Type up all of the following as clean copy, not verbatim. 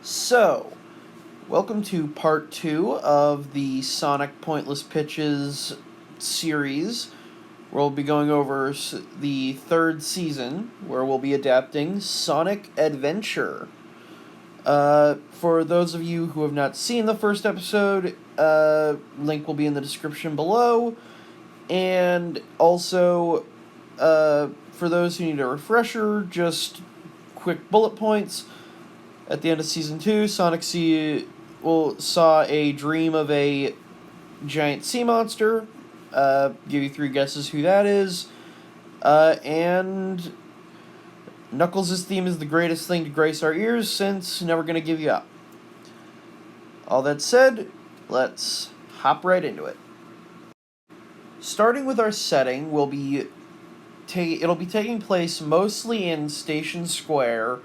So, welcome to part 2 of the Sonic Pointless Pitches series, where we'll be going over the third season, where we'll be adapting Sonic Adventure. For those of you who have not seen the first episode, link will be in the description below, and also, for those who need a refresher, just quick bullet points. At the end of Season 2, Sonic saw a dream of a giant sea monster. Give you 3 guesses who that is. And Knuckles' theme is the greatest thing to grace our ears since Never Gonna Give You Up. All that said, let's hop right into it. Starting with our setting, it'll be taking place mostly in Station Square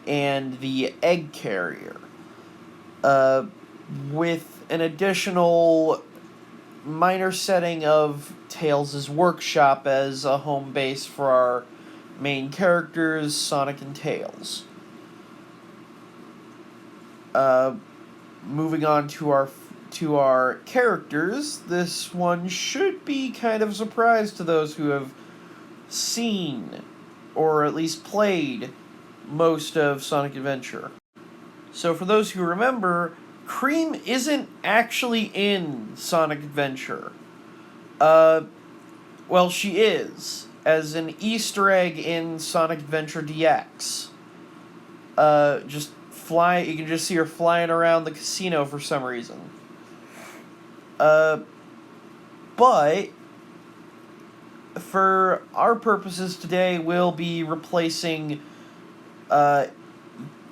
and the Egg Carrier, with an additional minor setting of Tails' workshop as a home base for our main characters, Sonic and Tails. Moving on to our characters, this one should be kind of a surprise to those who have seen, or at least played, most of Sonic Adventure. So for those who remember, Cream isn't actually in Sonic Adventure. Well, she is, as an Easter egg in Sonic Adventure DX. You can just see her flying around the casino for some reason. But for our purposes today, we'll be replacing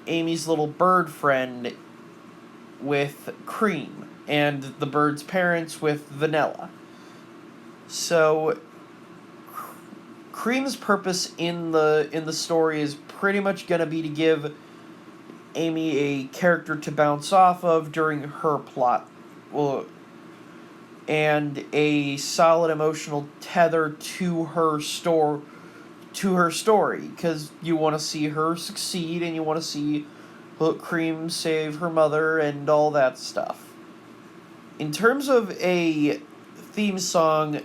Amy's little bird friend with Cream, and the bird's parents with Vanilla. So, Cream's purpose in the story is pretty much going to be to give Amy a character to bounce off of during her plot, and a solid emotional tether to her story, because you want to see her succeed, and you want to see Cream save her mother, and all that stuff. In terms of a theme song,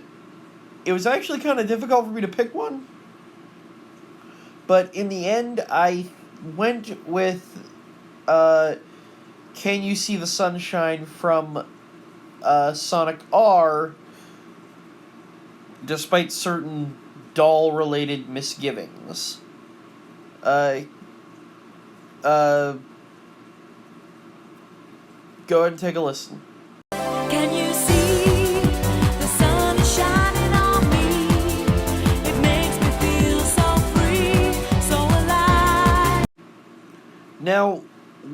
it was actually kind of difficult for me to pick one, but in the end, I went with Can You See the Sunshine from Sonic R, despite certain doll-related misgivings. Go ahead and take a listen. Can you see the sun is shining on me? It makes me feel so free, so alive. Now,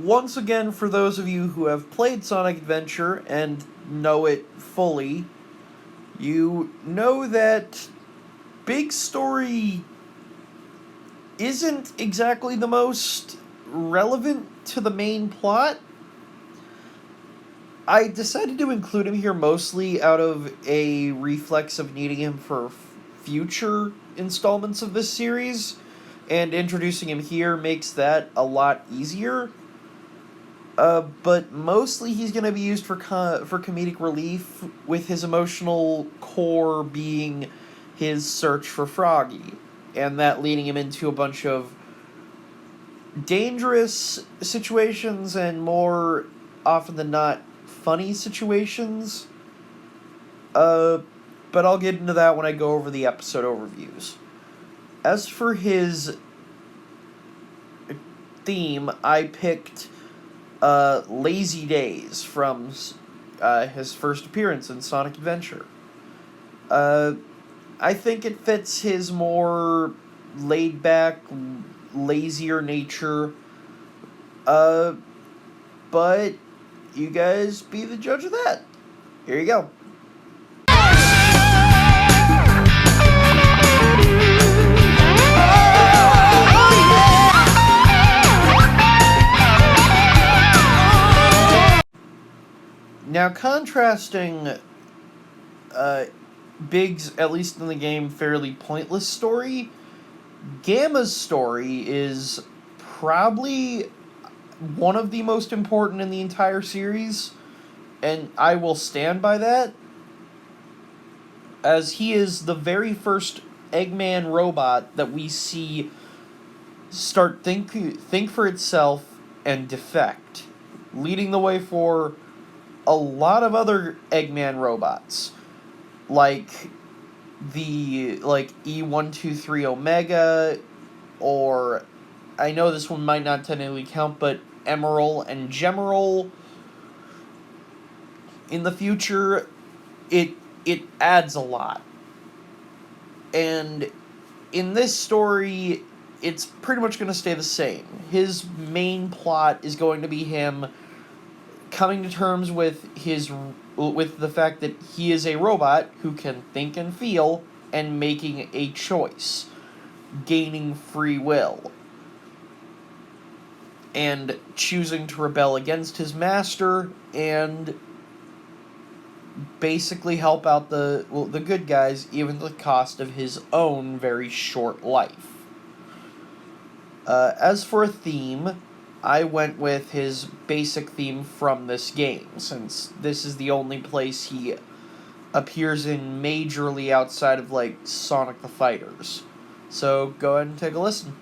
once again, for those of you who have played Sonic Adventure and know it fully, you know that Big Story isn't exactly the most relevant to the main plot. I decided to include him here mostly out of a reflex of needing him for future installments of this series, and introducing him here makes that a lot easier. But mostly he's going to be used for comedic relief, with his emotional core being his search for Froggy, and that leading him into a bunch of dangerous situations and, more often than not, funny situations. But I'll get into that when I go over the episode overviews. As for his theme, I picked Lazy Days from his first appearance in Sonic Adventure. I think it fits his more laid-back, lazier nature. But you guys be the judge of that. Here you go. Now, contrasting Big's, at least in the game, fairly pointless story, Gamma's story is probably one of the most important in the entire series, and I will stand by that, as he is the very first Eggman robot that we see start think for itself and defect, leading the way for a lot of other Eggman robots, like E123 Omega, or I know this one might not technically count, but Emerald and Gemerald. In the future, it adds a lot. And in this story, it's pretty much going to stay the same. His main plot is going to be him coming to terms with the fact that he is a robot who can think and feel and making a choice, gaining free will, and choosing to rebel against his master and basically help out the good guys, even at the cost of his own very short life. As for a theme, I went with his basic theme from this game, since this is the only place he appears in majorly outside of, like, Sonic the Fighters. So go ahead and take a listen.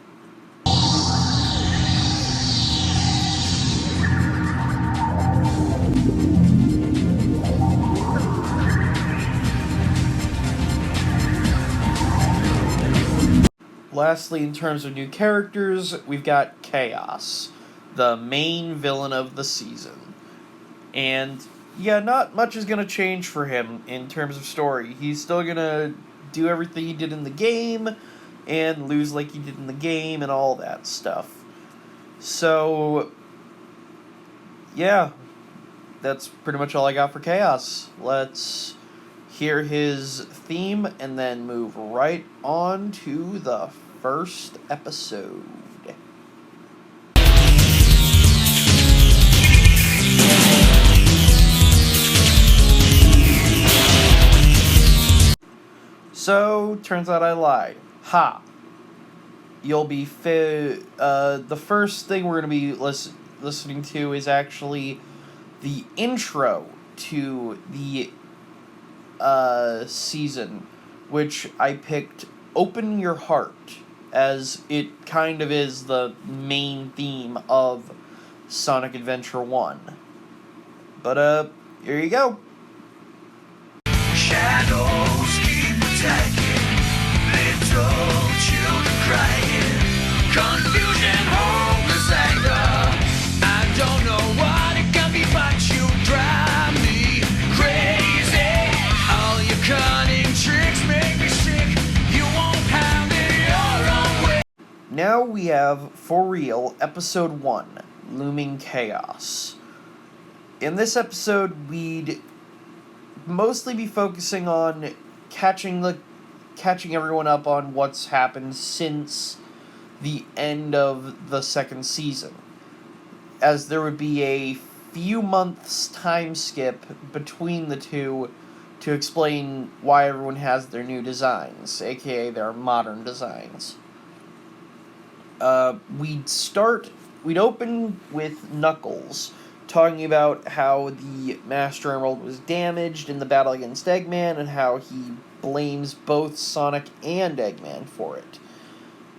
Lastly, in terms of new characters, we've got Chaos, the main villain of the season. And yeah, not much is going to change for him in terms of story. He's still going to do everything he did in the game and lose like he did in the game and all that stuff. So, yeah, that's pretty much all I got for Chaos. Let's hear his theme and then move right on to the first episode. So, turns out I lied. Ha! You'll be the first thing we're going to be listening to is actually the intro to the season, which I picked Open Your Heart, as it kind of is the main theme of Sonic Adventure 1. But, here you go. Shadows keep attacking, little children crying, confusion, hopeless anger. I don't know what it can be, but you drive me crazy. All your cunning tricks make me sick. You won't have it your own way. Now we have, for real, Episode 1, Looming Chaos. In this episode, we'd mostly be focusing on catching everyone up on what's happened since the end of the second season, as there would be a few months time skip between the two to explain why everyone has their new designs, aka their modern designs. We'd open with Knuckles talking about how the Master Emerald was damaged in the battle against Eggman and how he blames both Sonic and Eggman for it.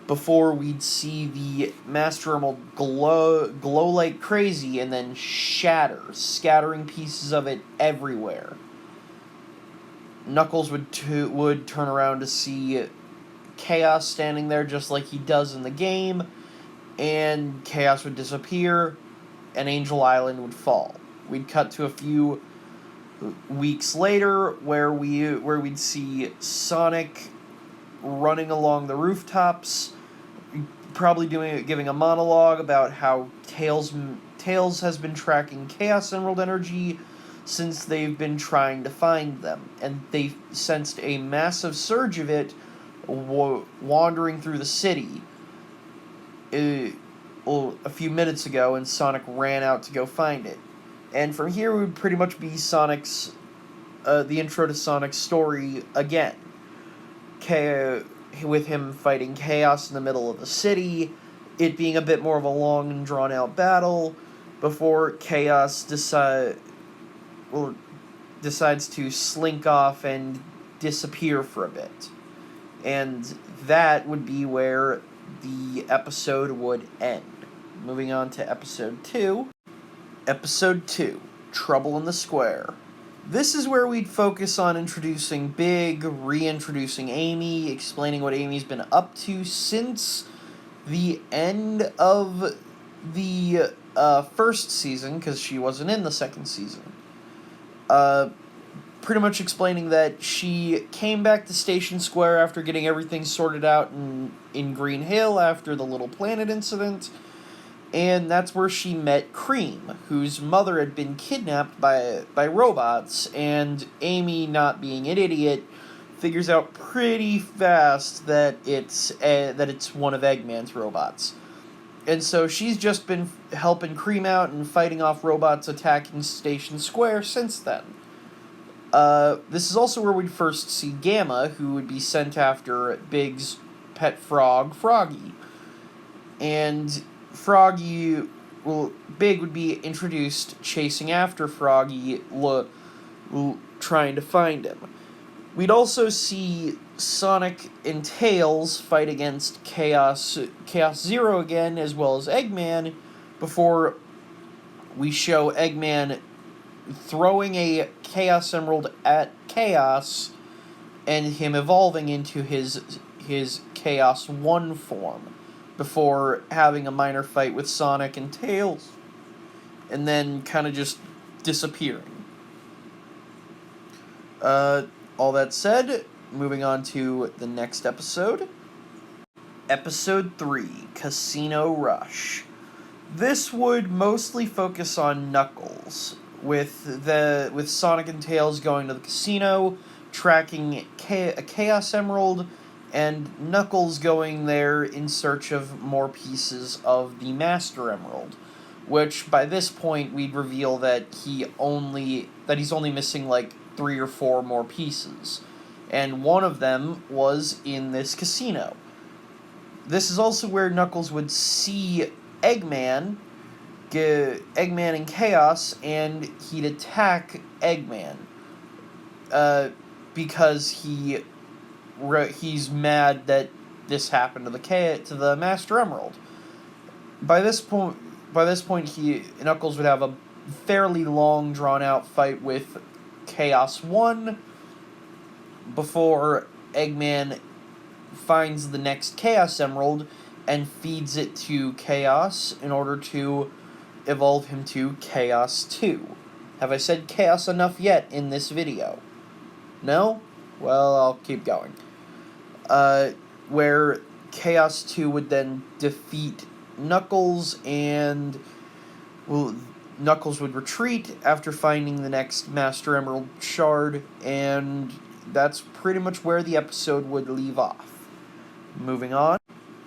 Before we'd see the Master Emerald glow like crazy and then shatter, scattering pieces of it everywhere. Knuckles would turn around to see Chaos standing there just like he does in the game, and Chaos would disappear, and Angel Island would fall. We'd cut to a few weeks later where we'd see Sonic running along the rooftops, probably giving a monologue about how Tails has been tracking Chaos Emerald energy since they've been trying to find them, and they sensed a massive surge of it wandering through the city a few minutes ago, and Sonic ran out to go find it. And from here would pretty much be Sonic's the intro to Sonic's story again, with him fighting Chaos in the middle of the city, it being a bit more of a long and drawn out battle before Chaos decides to slink off and disappear for a bit. And that would be where the episode would end. Moving on to episode 2. Episode 2, Trouble in the Square. This is where we'd focus on introducing Big, reintroducing Amy, explaining what Amy's been up to since the end of the first season, because she wasn't in the second season. Pretty much explaining that she came back to Station Square after getting everything sorted out in Green Hill after the Little Planet incident, and that's where she met Cream, whose mother had been kidnapped by robots, and Amy, not being an idiot, figures out pretty fast that it's one of Eggman's robots. And so she's just been helping Cream out and fighting off robots attacking Station Square since then. This is also where we'd first see Gamma, who would be sent after Big's pet frog, Froggy. And Big would be introduced chasing after Froggy, trying to find him. We'd also see Sonic and Tails fight against Chaos Zero again, as well as Eggman, before we show Eggman throwing a Chaos Emerald at Chaos, and him evolving into his Chaos 1 form, before having a minor fight with Sonic and Tails, and then kind of just disappearing. All that said, moving on to the next episode. Episode 3, Casino Rush. This would mostly focus on Knuckles, with Sonic and Tails going to the casino, tracking a Chaos Emerald, and Knuckles going there in search of more pieces of the Master Emerald, which by this point we'd reveal that he's only missing like 3 or 4 more pieces, and one of them was in this casino. This is also where Knuckles would see Eggman and Chaos, and he'd attack Eggman, because he's mad that this happened to the Master Emerald. By this point, Knuckles would have a fairly long, drawn-out fight with Chaos 1 before Eggman finds the next Chaos Emerald and feeds it to Chaos in order to evolve him to Chaos 2. Have I said Chaos enough yet in this video? No? Well, I'll keep going. Where Chaos 2 would then defeat Knuckles, and Knuckles would retreat after finding the next Master Emerald shard, and that's pretty much where the episode would leave off. Moving on.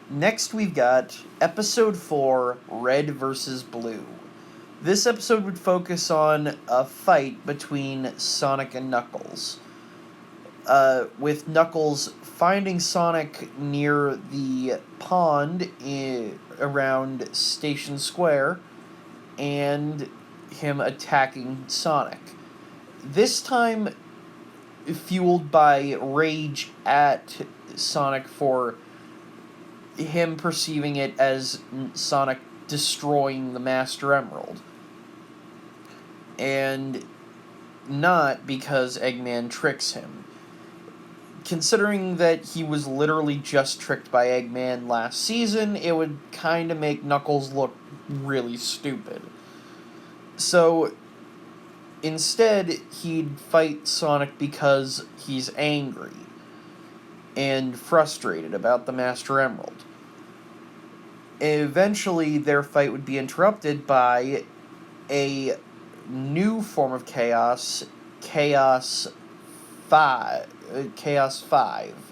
Next we've got Episode 4, Red vs. Blue. This episode would focus on a fight between Sonic and Knuckles, with Knuckles finding Sonic near the pond around Station Square, and him attacking Sonic. This time fueled by rage at Sonic for him perceiving it as Sonic destroying the Master Emerald, and not because Eggman tricks him. Considering that he was literally just tricked by Eggman last season, it would kind of make Knuckles look really stupid. So, instead, he'd fight Sonic because he's angry and frustrated about the Master Emerald. Eventually, their fight would be interrupted by a new form of Chaos, Chaos 5,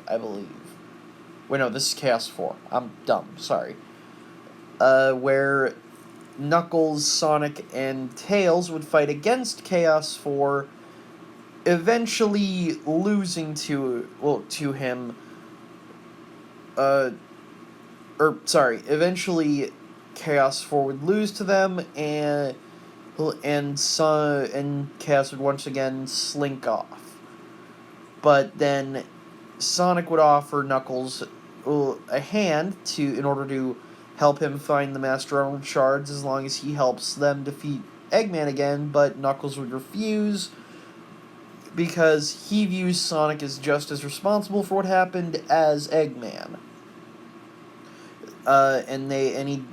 I believe. Wait, no, this is Chaos 4. I'm dumb, sorry. Where Knuckles, Sonic, and Tails would fight against Chaos 4, eventually losing to him, eventually Chaos 4 would lose to them, and Chaos would once again slink off. But then Sonic would offer Knuckles a hand in order to help him find the Master Emerald shards, as long as he helps them defeat Eggman again. But Knuckles would refuse, because he views Sonic as just as responsible for what happened as Eggman. And he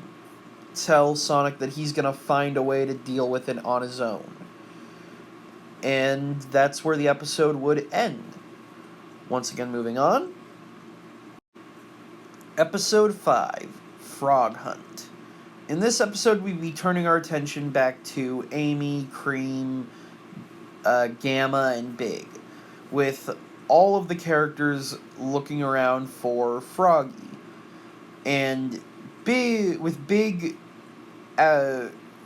tells Sonic that he's gonna find a way to deal with it on his own. And that's where the episode would end. Once again, moving on. Episode 5, Frog Hunt. In this episode, we'd be turning our attention back to Amy, Cream, Gamma, and Big, with all of the characters looking around for Froggy. And Big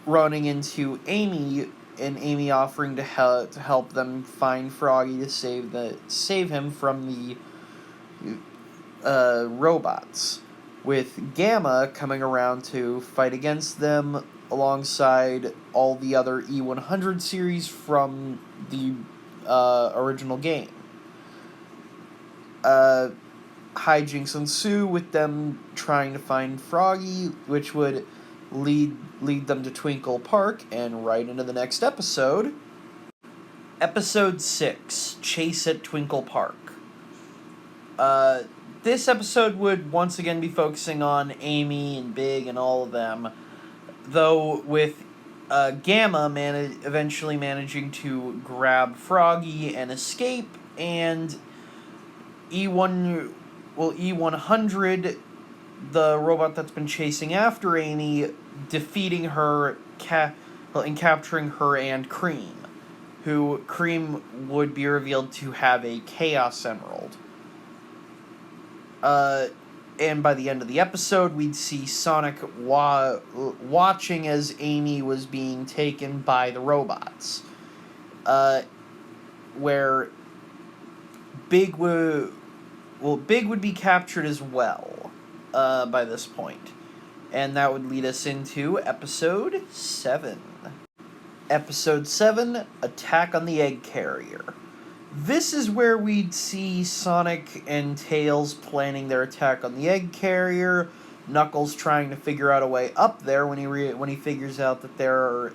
running into Amy, and Amy offering to help them find Froggy to save him from the robots, with Gamma coming around to fight against them alongside all the other E100 series from the original game. Hijinks ensue with them trying to find Froggy, which would lead them to Twinkle Park, and right into the next episode. Episode 6, Chase at Twinkle Park. This episode would once again be focusing on Amy and Big and all of them, though with Gamma eventually managing to grab Froggy and escape, and E100, the robot that's been chasing after Amy, defeating her and capturing her and Cream, who Cream would be revealed to have a Chaos Emerald. And by the end of the episode, we'd see Sonic watching as Amy was being taken by the robots, where Big would be captured as well by this point. And that would lead us into Episode 7. Episode 7, Attack on the Egg Carrier. This is where we'd see Sonic and Tails planning their attack on the Egg Carrier, Knuckles trying to figure out a way up there when he figures out that there are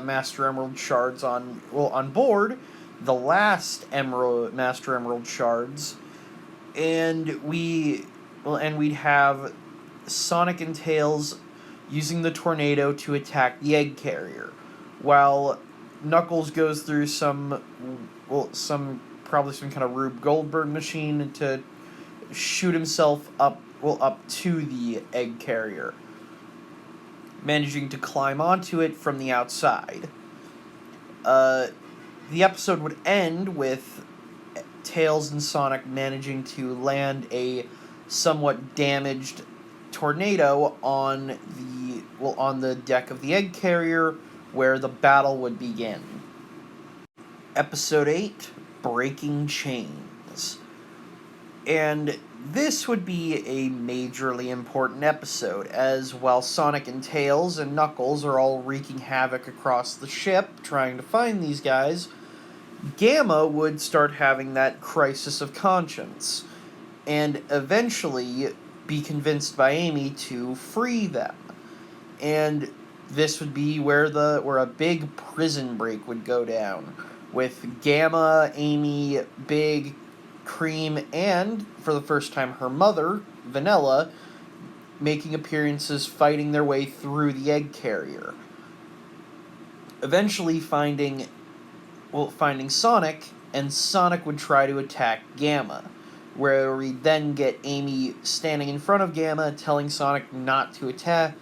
Master Emerald shards on board, the last Master Emerald shards, and we'd have Sonic and Tails using the tornado to attack the Egg Carrier, while Knuckles goes through some kind of Rube Goldberg machine to shoot himself up to the Egg Carrier, managing to climb onto it from the outside. The episode would end with Tails and Sonic managing to land a somewhat damaged tornado on the deck of the Egg Carrier, where the battle would begin. Episode 8, Breaking Chains. And this would be a majorly important episode, as while Sonic and Tails and Knuckles are all wreaking havoc across the ship trying to find these guys, Gamma would start having that crisis of conscience, and eventually be convinced by Amy to free them. And this would be where a big prison break would go down, with Gamma, Amy, Big, Cream, and, for the first time, her mother, Vanilla, making appearances fighting their way through the Egg Carrier. Eventually finding Sonic, and Sonic would try to attack Gamma, where we then get Amy standing in front of Gamma, telling Sonic not to attack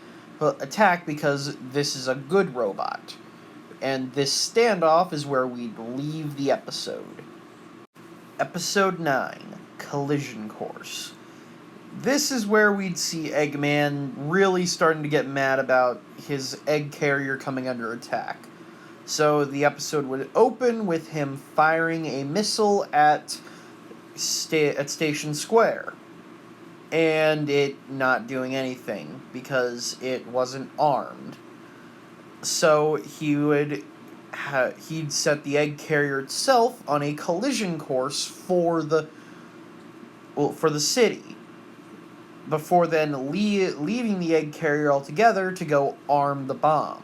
because this is a good robot. And this standoff is where we'd leave the episode. Episode 9, Collision Course. This is where we'd see Eggman really starting to get mad about his Egg Carrier coming under attack. So the episode would open with him firing a missile at Station Square. and it not doing anything because it wasn't armed. So he'd set the egg carrier itself on a collision course for the city, before then leaving the egg carrier altogether to go arm the bomb.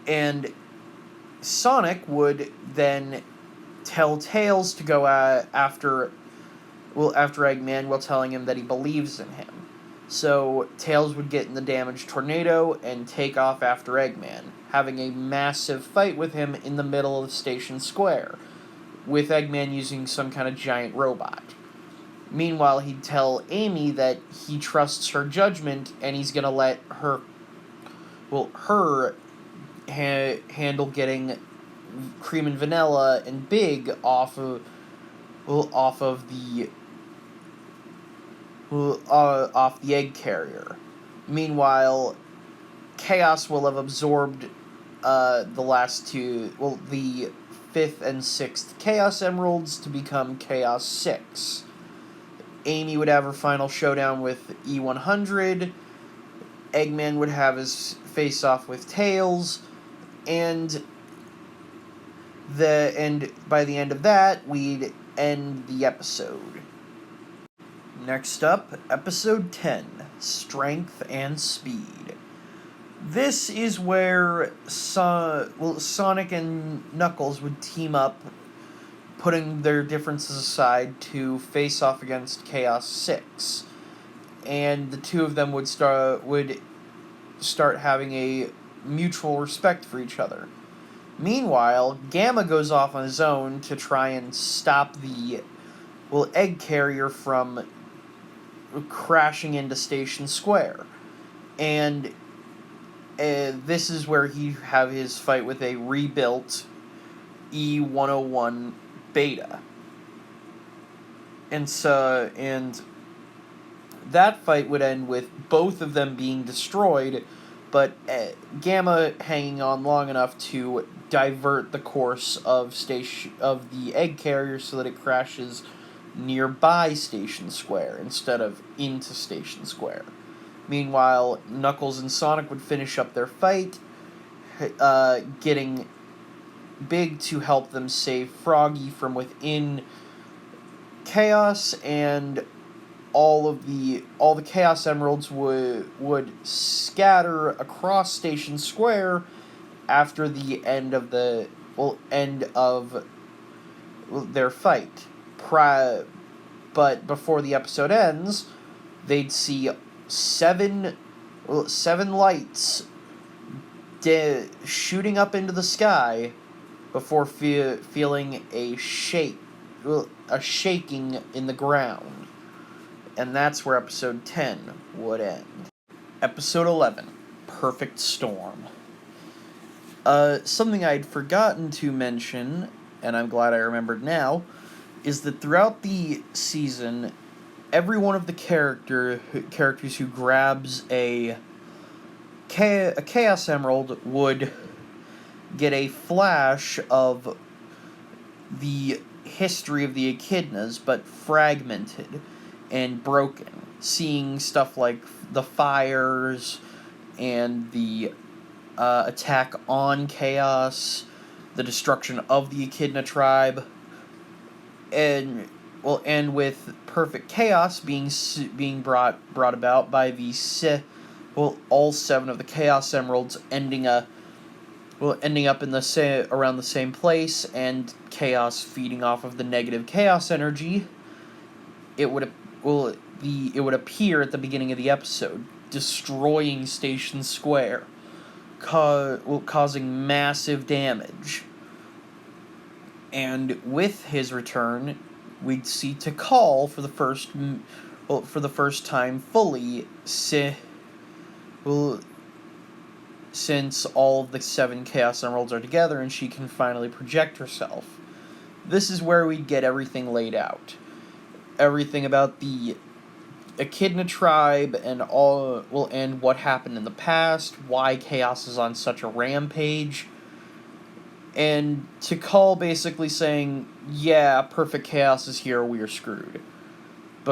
And Sonic would then tell Tails to go after Eggman, while telling him that he believes in him. So Tails would get in the damaged tornado and take off after Eggman, having a massive fight with him in the middle of Station Square, with Eggman using some kind of giant robot. Meanwhile, he'd tell Amy that he trusts her judgment and he's gonna let her handle getting Cream and Vanilla and Big off of the egg carrier. Meanwhile, Chaos will have absorbed the 5th and 6th Chaos Emeralds to become Chaos 6. Amy would have her final showdown with E100. Eggman would have his face-off with Tails, and by the end of that, we'd end the episode. Next up, Episode 10, Strength and Speed. This is where Sonic and Knuckles would team up, putting their differences aside to face off against Chaos 6. And the two of them would start having a mutual respect for each other. Meanwhile, Gamma goes off on his own to try and stop the egg carrier from crashing into Station Square. And this is where he have his fight with a rebuilt E101 Beta. And that fight would end with both of them being destroyed, but Gamma hanging on long enough to divert the course of the egg carrier so that it crashes nearby Station Square instead of into Station Square. Meanwhile, Knuckles and Sonic would finish up their fight, getting Big to help them save Froggy from within Chaos, and all the Chaos Emeralds would scatter across Station Square after the end of their fight. But before the episode ends, they'd see seven lights shooting up into the sky before feeling a shaking in the ground. And that's where Episode 10 would end. Episode 11, Perfect Storm. Something I'd forgotten to mention, and I'm glad I remembered now, is that throughout the season, every one of the characters who grabs a Chaos Emerald would get a flash of the history of the Echidnas, but fragmented and broken, seeing stuff like the fires and the attack on Chaos, the destruction of the Echidna tribe, and with Perfect Chaos being brought about by the all 7 of the Chaos Emeralds ending up in around the same place, and Chaos feeding off of the negative Chaos energy. It would appear at the beginning of the episode, destroying Station Square, causing massive damage. And with his return, we'd see Tikal for the first time fully, since all of the 7 Chaos Emeralds are together and she can finally project herself. This is where we'd get everything laid out. Everything about the Echidna tribe and what happened in the past, why Chaos is on such a rampage, and Tikal basically saying, yeah, Perfect Chaos is here, we are screwed.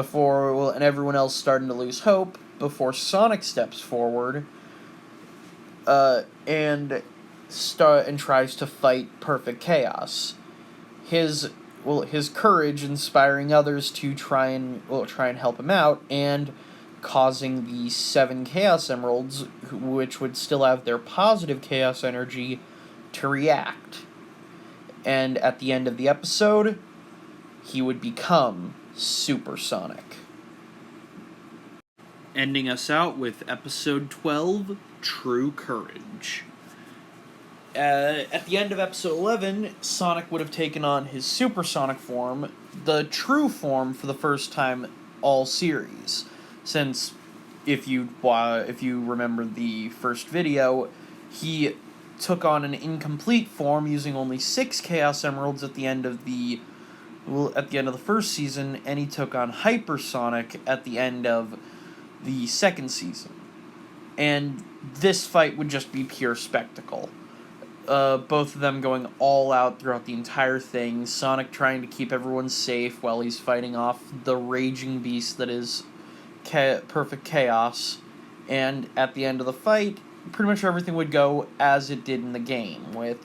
and everyone else starting to lose hope before Sonic steps forward and tries to fight Perfect Chaos. His courage inspiring others to try and help him out, and causing the 7 Chaos Emeralds, which would still have their positive chaos energy, to react. And at the end of the episode, he would become Super Sonic. Ending us out with episode 12, True Courage. At the end of episode 11, Sonic would have taken on his supersonic form, the true form, for the first time all series. Since, if you remember the first video, he took on an incomplete form using only 6 Chaos Emeralds at the end of the first season, and he took on Hypersonic at the end of the second season. And this fight would just be pure spectacle. Both of them going all out throughout the entire thing, Sonic trying to keep everyone safe while he's fighting off the raging beast that is Perfect Chaos, and at the end of the fight, pretty much everything would go as it did in the game, with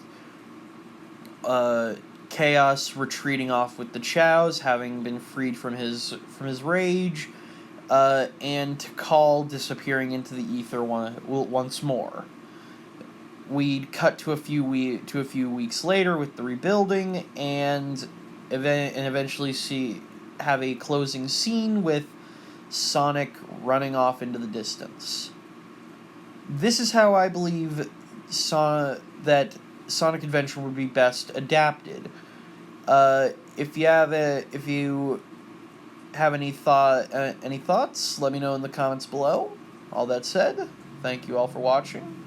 Chaos retreating off with the Chows, having been freed from his rage, and Tikal disappearing into the ether once more. We'd cut to a few weeks later with the rebuilding, and eventually have a closing scene with Sonic running off into the distance. This is how I believe that Sonic Adventure would be best adapted. If you have any thoughts, let me know in the comments below. All that said, thank you all for watching,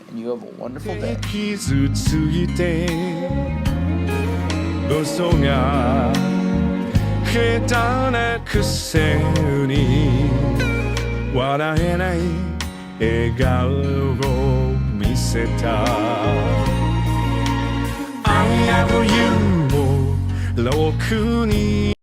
and you have a wonderful day. 傷ついて嘘が下手なくせに笑えない笑顔を見せた I love you をろくに